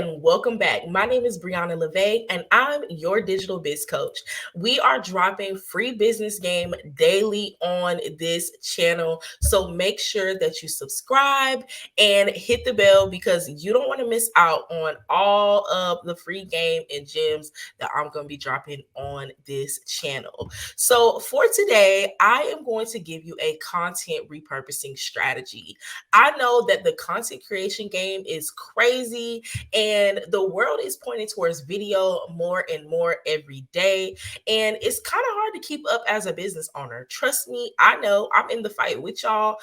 and welcome back. My name is Brianna LeVay, and I'm your digital biz coach. We are dropping free business game daily on this channel, so make sure that you subscribe and hit the bell because you don't want to miss out on all of the free game and gems that I'm going to be dropping on this channel. So for today, I am going to give you a content repurposing strategy. I know that the content creation game is crazy and the world is pointing towards video more and more every day. And it's kind of hard to keep up as a business owner. Trust me, I know I'm in the fight with y'all.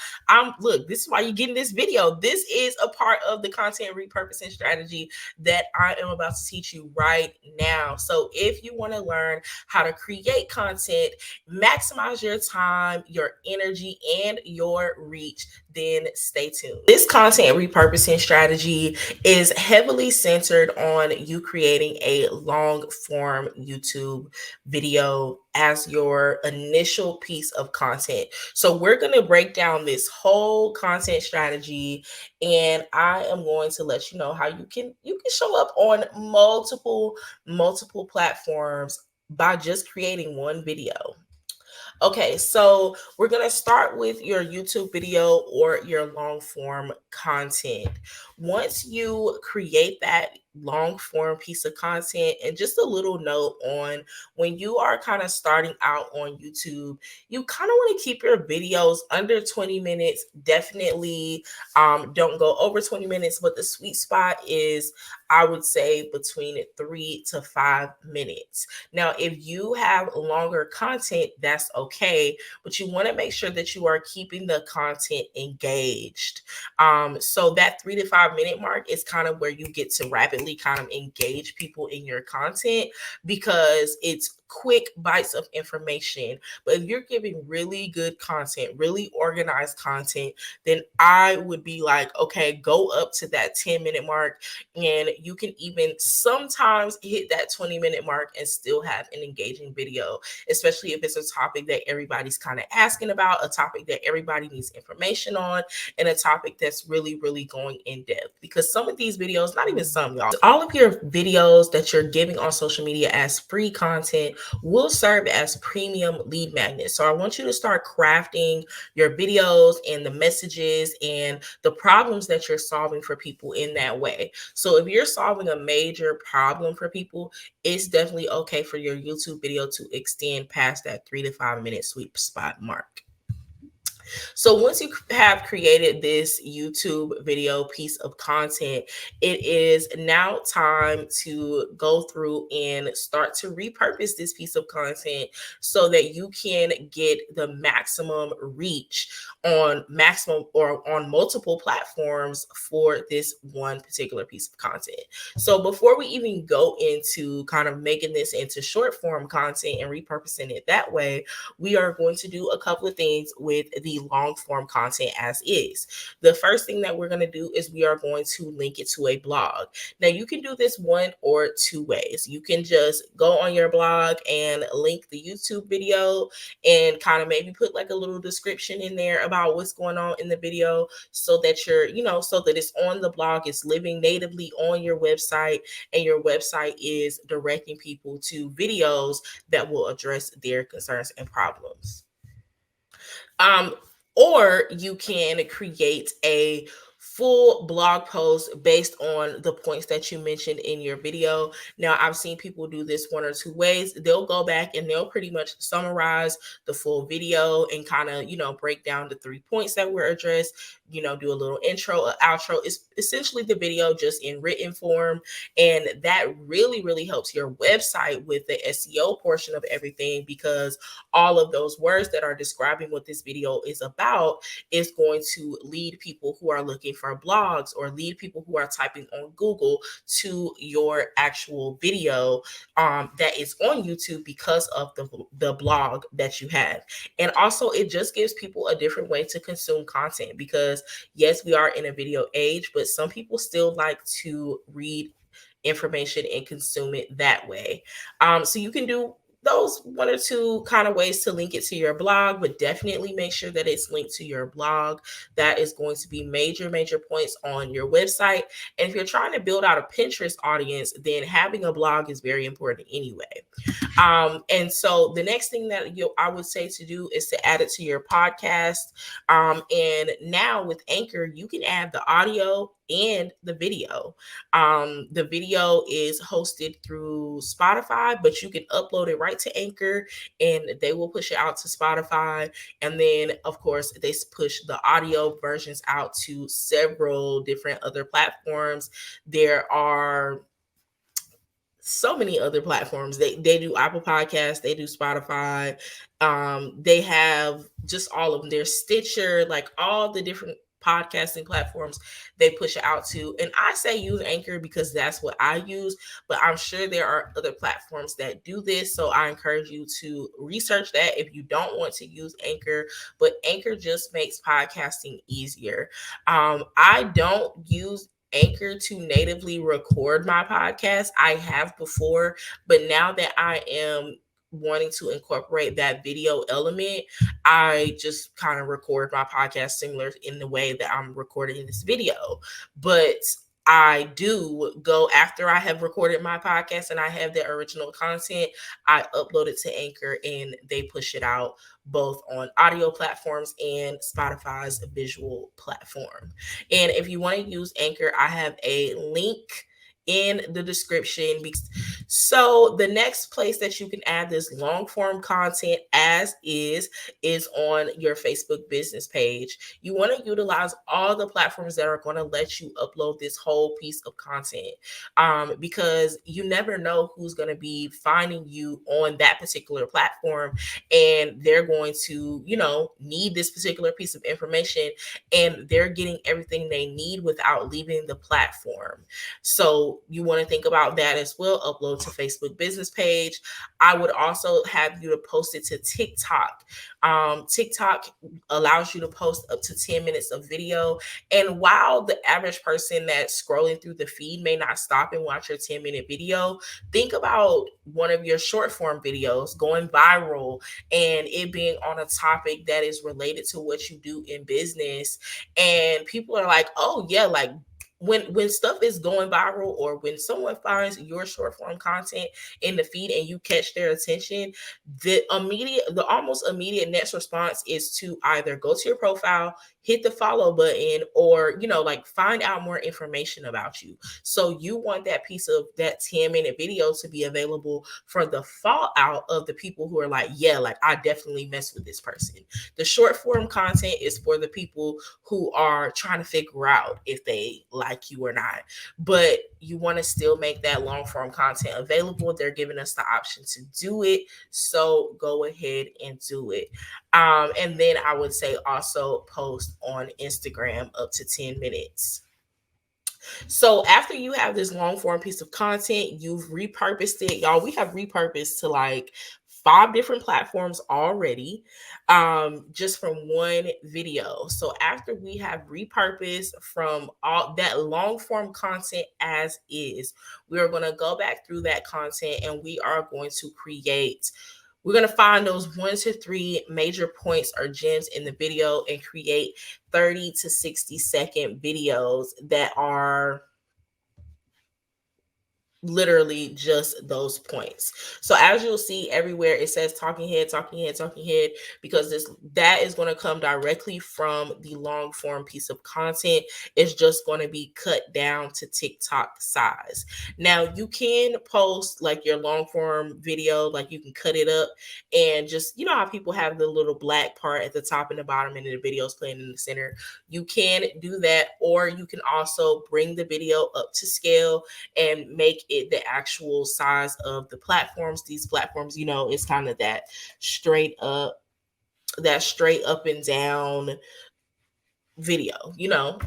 Look, this is why you're getting this video. This is a part of the content repurposing strategy that I am about to teach you right now. So if you want to learn how to create content, maximize your time, your energy, and your reach, then stay tuned. This content repurposing strategy is heavily centered on you creating a long form YouTube video as your initial piece of content. So we're going to break down this whole content strategy, and I am going to let you know how you can show up on multiple platforms by just creating one video. Okay, so we're going to start with your YouTube video or your long form content. Once you create that long form piece of content, and just a little note on when you are kind of starting out on YouTube, you kind of want to keep your videos under 20 minutes. Definitely don't go over 20 minutes, but the sweet spot is, I would say, between 3 to 5 minutes. Now, if you have longer content, that's okay, but you want to make sure that you are keeping the content engaged. So that 3 to 5 minute mark is kind of where you get to rapidly kind of engage people in your content, because it's quick bites of information. But if you're giving really good content, really organized content, then I would be like, okay, go up to that 10-minute mark, and you can even sometimes hit that 20-minute mark and still have an engaging video, especially if it's a topic that everybody's kind of asking about, a topic that everybody needs information on, and a topic that's really going in depth. Because some of these videos, not even some, y'all, all of your videos that you're giving on social media as free content will serve as premium lead magnets. So I want you to start crafting your videos and the messages and the problems that you're solving for people in that way. So if you're solving a major problem for people, it's definitely okay for your YouTube video to extend past that 3 to 5 minute sweet spot mark. So once you have created this YouTube video piece of content, it is now time to go through and start to repurpose this piece of content so that you can get the maximum reach on multiple platforms for this one particular piece of content. So before we even go into kind of making this into short form content and repurposing it that way, we are going to do a couple of things with the long form content as is. The first thing that we're going to do is we are going to link it to a blog. Now you can do this one or two ways. You can just go on your blog and link the YouTube video and kind of maybe put like a little description in there about what's going on in the video, so that so that it's on the blog, it's living natively on your website, and your website is directing people to videos that will address their concerns and problems. Or you can create a full blog post based on the points that you mentioned in your video. Now, I've seen people do this one or two ways. They'll go back and they'll pretty much summarize the full video and kind of, break down the 3 points that were addressed, do a little intro, an outro. It's essentially the video just in written form. And that really helps your website with the SEO portion of everything, because all of those words that are describing what this video is about is going to lead people who are looking for blogs or lead people who are typing on Google to your actual video that is on YouTube because of the blog that you have. And also, it just gives people a different way to consume content, because yes, we are in a video age, but some people still like to read information and consume it that way. So you can do those one or two kind of ways to link it to your blog, but definitely make sure that it's linked to your blog. That is going to be major points on your website. And if you're trying to build out a Pinterest audience, then having a blog is very important anyway. And so the next thing that I would say to do is to add it to your podcast. And now with Anchor, you can add the audio and the video. The video is hosted through Spotify, but you can upload it right to Anchor and they will push it out to Spotify. And then, of course, they push the audio versions out to several different other platforms. There are so many other platforms. They do Apple Podcasts, they do Spotify, they have just all of them. There's Stitcher, like all the different podcasting platforms they push it out to. And I say use Anchor because that's what I use, but I'm sure there are other platforms that do this. So I encourage you to research that if you don't want to use Anchor, but Anchor just makes podcasting easier. I don't use Anchor to natively record my podcast. I have before, but now that I am wanting to incorporate that video element, I just kind of record my podcast similar in the way that I'm recording this video. But I do go after I have recorded my podcast and I have the original content, I upload it to Anchor and they push it out both on audio platforms and Spotify's visual platform. And if you want to use Anchor, I have a link in the description. So the next place that you can add this long form content as is on your Facebook business page. You want to utilize all the platforms that are going to let you upload this whole piece of content, because you never know who's going to be finding you on that particular platform, and they're going to, need this particular piece of information, and they're getting everything they need without leaving the platform. So you want to think about that as well. Upload to Facebook business page. I would also have you to post it to TikTok. TikTok allows you to post up to 10 minutes of video. And while the average person that's scrolling through the feed may not stop and watch your 10-minute video, think about one of your short form videos going viral and it being on a topic that is related to what you do in business. And people are like, oh yeah, like when stuff is going viral, or when someone finds your short form content in the feed and you catch their attention, the almost immediate next response is to either go to your profile, hit the follow button, or find out more information about you. So you want that piece of that 10-minute video to be available for the fallout of the people who are like, yeah, like I definitely mess with this person. The short form content is for the people who are trying to figure out if they like you or not, but you want to still make that long form content available. They're giving us the option to do it, so go ahead and do it. And then I would say also post on Instagram up to 10 minutes. So after you have this long form piece of content, you've repurposed it. Y'all, we have repurposed to like 5 different platforms already, just from one video. So after we have repurposed from all that long form content as is, we are going to go back through that content and we are going to we're going to find those 1 to 3 major points or gems in the video and create 30 to 60-second videos that are literally just those points. So as you'll see everywhere, it says talking head, because that is going to come directly from the long form piece of content. It's just going to be cut down to TikTok size. Now you can post like your long form video, like you can cut it up and just, how people have the little black part at the top and the bottom and the video's playing in the center. You can do that, or you can also bring the video up to scale and make it the actual size of the platforms. These platforms, it's kind of that straight up and down video,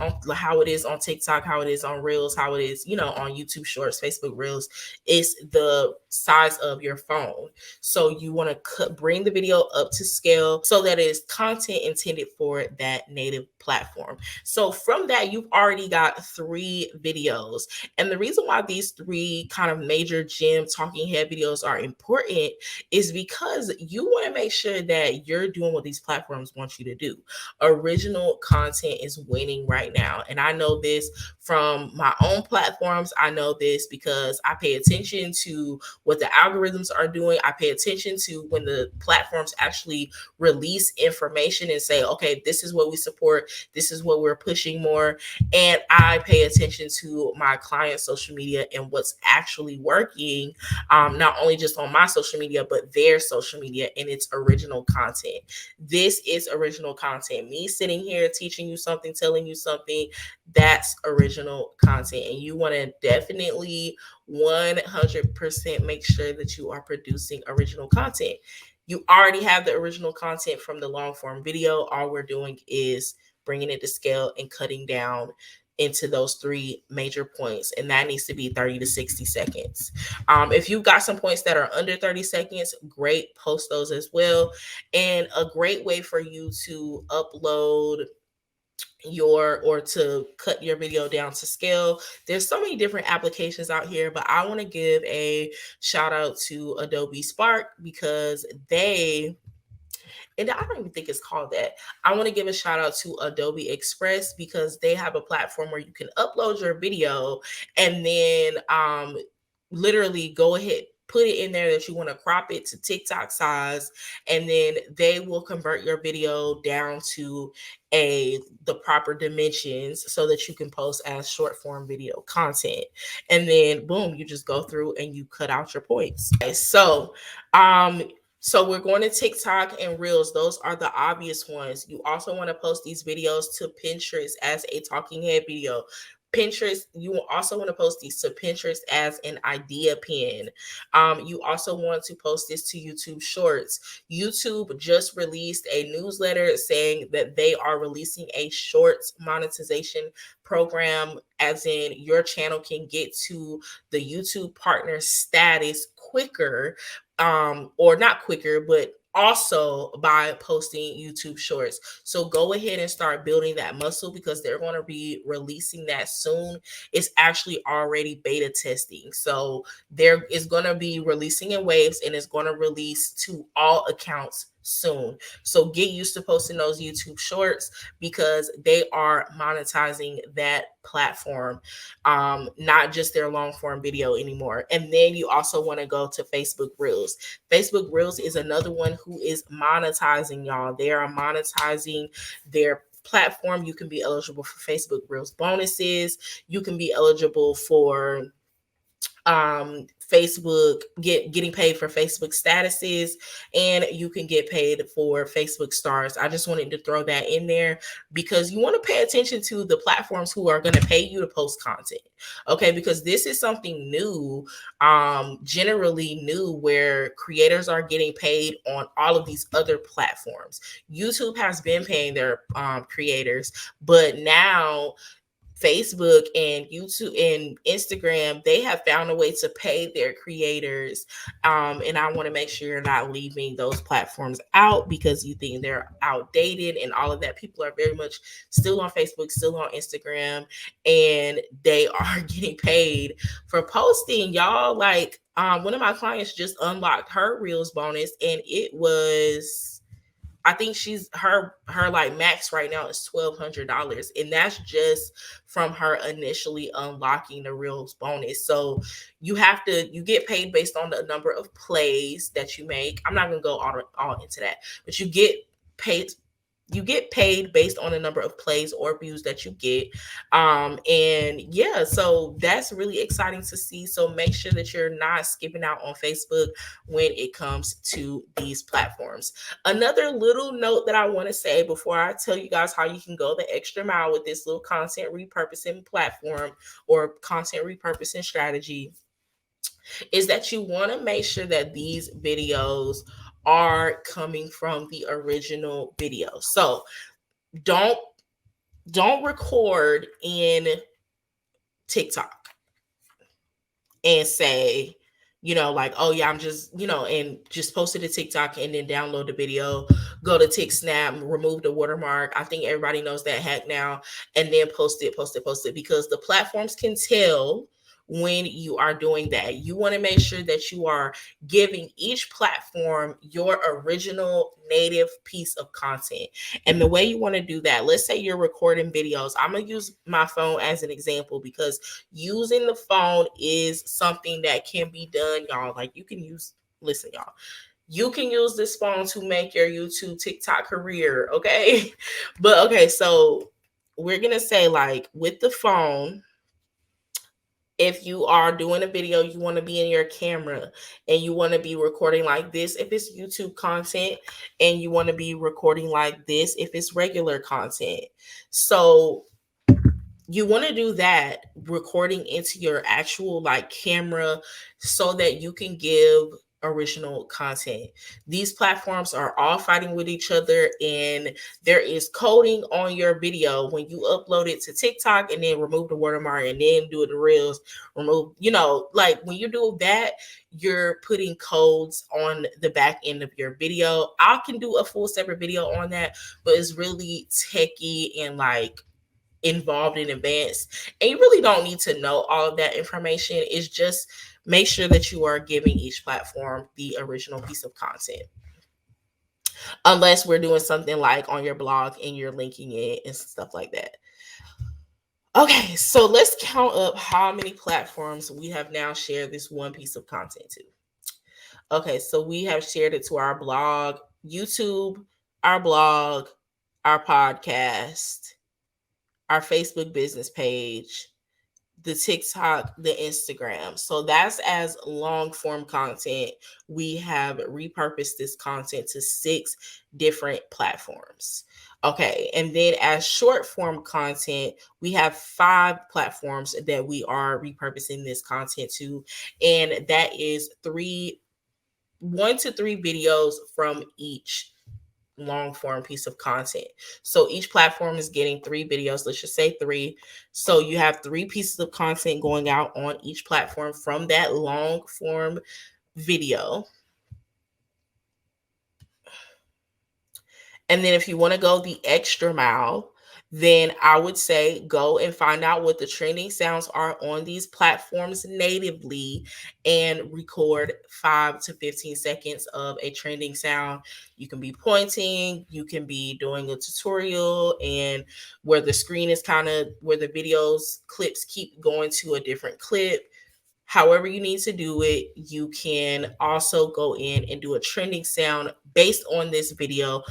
on how it is on TikTok, how it is on Reels, how it is, on YouTube Shorts, Facebook Reels. It's the size of your phone. So you want to bring the video up to scale so that it is content intended for that native platform. So from that, you've already got 3 videos. And the reason why these 3 kind of major gym talking head videos are important is because you want to make sure that you're doing what these platforms want you to do. Original content is winning right now. And I know this from my own platforms. I know this because I pay attention to what the algorithms are doing. I pay attention to when the platforms actually release information and say, okay, this is what we support, this is what we're pushing more. And I pay attention to my clients' social media and what's actually working, not only just on my social media, but their social media, and it's original content. This is original content. Me sitting here teaching you something, telling you something, that's original content. And you want to definitely 100% make sure that you are producing original content. You already have the original content from the long form video. All we're doing is bringing it to scale and cutting down into those 3 major points, and that needs to be 30 to 60 seconds. If you've got some points that are under 30 seconds, great, post those as well. And a great way for you to upload or to cut your video down to scale, there's so many different applications out here, but I want to give a shout out to Adobe Spark because and I don't even think it's called that. I want to give a shout out to Adobe Express because they have a platform where you can upload your video and then literally go ahead, put it in there that you want to crop it to TikTok size, and then they will convert your video down to the proper dimensions so that you can post as short form video content. And then boom, you just go through and you cut out your points. Okay, so we're going to TikTok and Reels. Those are the obvious ones. You also want to post these videos to Pinterest as a talking head video. Pinterest, you will also want to post these to Pinterest as an idea pin. You also want to post this to YouTube Shorts. YouTube just released a newsletter saying that they are releasing a Shorts monetization program, as in your channel can get to the YouTube partner status quicker, or not quicker, but also by posting YouTube Shorts. So go ahead and start building that muscle because they're going to be releasing that soon. It's actually already beta testing. So there is going to be releasing in waves, and it's going to release to all accounts soon. So get used to posting those YouTube Shorts because they are monetizing that platform, not just their long form video anymore. And then you also want to go to Facebook Reels. Facebook Reels is another one who is monetizing, y'all. They are monetizing their platform. You can be eligible for Facebook Reels bonuses. You can be eligible for Facebook getting paid for Facebook statuses, and you can get paid for Facebook stars. I just wanted to throw that in there because you want to pay attention to the platforms who are going to pay you to post content. Okay, because this is something new, generally new, where creators are getting paid on all of these other platforms. YouTube has been paying their creators, but now Facebook and YouTube and Instagram, they have found a way to pay their creators. And I want to make sure you're not leaving those platforms out because you think they're outdated and all of that. People are very much still on Facebook, still on Instagram, and they are getting paid for posting. Y'all, like one of my clients just unlocked her Reels bonus, and it was, I think her like max right now is $1,200, and that's just from her initially unlocking the Reels bonus. So you get paid based on the number of plays that you make. I'm not gonna go all into that, but you get paid based on the number of plays or views that you get. And yeah, so that's really exciting to see. So make sure that you're not skipping out on Facebook when it comes to these platforms. Another little note that I want to say before I tell you guys how you can go the extra mile with this little content repurposing platform or content repurposing strategy is that you want to make sure that these videos are coming from the original video. So don't record in TikTok and say, like, oh yeah, I'm just, and just post it to TikTok and then download the video, go to TikSnap, remove the watermark. I think everybody knows that hack now, and then post it, because the platforms can tell when you are doing that. You want to make sure that you are giving each platform your original native piece of content. And the way you want to do that, let's say you're recording videos. I'm going to use my phone as an example, because using the phone is something that can be done, y'all. Like, listen, y'all, you can use this phone to make your YouTube, TikTok career, okay? But okay, so we're going to say, like, with the phone, if you are doing a video, you want to be in your camera and you want to be recording like this if it's YouTube content, and you want to be recording like this if it's regular content. So you want to do that, recording into your actual like camera, so that you can give original content. These platforms are all fighting with each other, and there is coding on your video when you upload it to TikTok and then remove the watermark and then do it to Reels, remove, like when you do that, you're putting codes on the back end of your video. I can do a full separate video on that, but it's really techy and like involved in advance, and you really don't need to know all of that information. It's just make sure that you are giving each platform the original piece of content, unless we're doing something like on your blog and you're linking it and stuff like that. Okay, so let's count up how many platforms we have now shared this one piece of content to. Okay, so we have shared it to our blog, YouTube, our blog, our podcast, our Facebook business page, the TikTok, the Instagram. So that's as long form content. We have repurposed this content to 6 different platforms. Okay. And then as short form content, we have 5 platforms that we are repurposing this content to. And that is 1 to 3 videos from each long form piece of content. So each platform is getting 3 videos. Let's just say 3. So you have 3 pieces of content going out on each platform from that long form video. And then if you want to go the extra mile, then I would say go and find out what the trending sounds are on these platforms natively and record 5 to 15 seconds of a trending sound. You can be pointing, you can be doing a tutorial, and where the screen is kind of where the videos clips keep going to a different clip. However you need to do it, you can also go in and do a trending sound based on this video.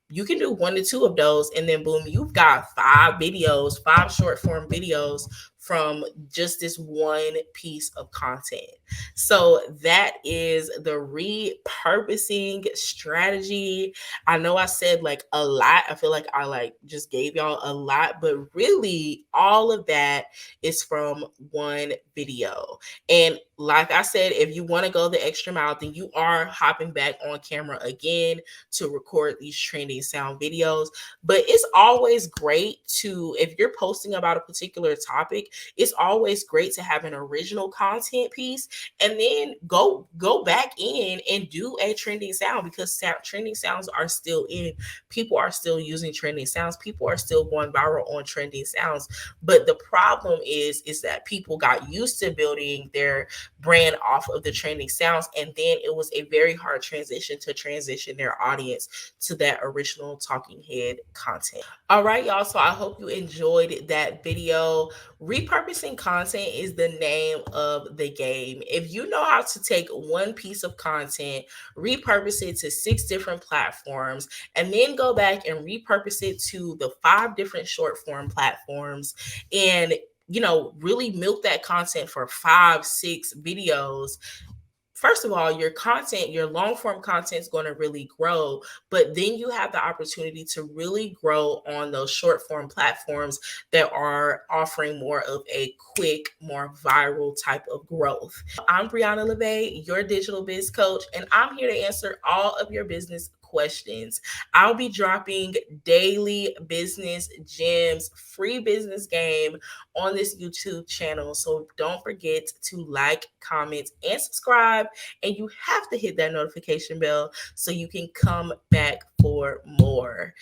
You can do 1 to 2 of those, and then boom, you've got 5 videos, 5 short form videos from just this one piece of content. So that is the repurposing strategy. I know I said like a lot. I feel like I like just gave y'all a lot, but really all of that is from one video. And like I said, if you want to go the extra mile, then you are hopping back on camera again to record these trending sound videos. But it's always great to, if you're posting about a particular topic, it's always great to have an original content piece and then go back in and do a trending sound, because trending sounds are still in. People are still using trending sounds. People are still going viral on trending sounds. But the problem is that people got used to building their brand off of the trending sounds, and then it was a very hard transition to transition their audience to that original talking head content. All right, y'all. So I hope you enjoyed that video. Repurposing content is the name of the game. If you know how to take one piece of content, repurpose it to 6 different platforms, and then go back and repurpose it to the 5 different short form platforms, and really milk that content for 5, 6 videos. First of all, your content, your long form content is going to really grow, but then you have the opportunity to really grow on those short form platforms that are offering more of a quick, more viral type of growth. I'm Brianna LeVay, your digital biz coach, and I'm here to answer all of your business questions. I'll be dropping daily business gems, free business game on this YouTube channel. So don't forget to like, comment, and subscribe. And you have to hit that notification bell so you can come back for more.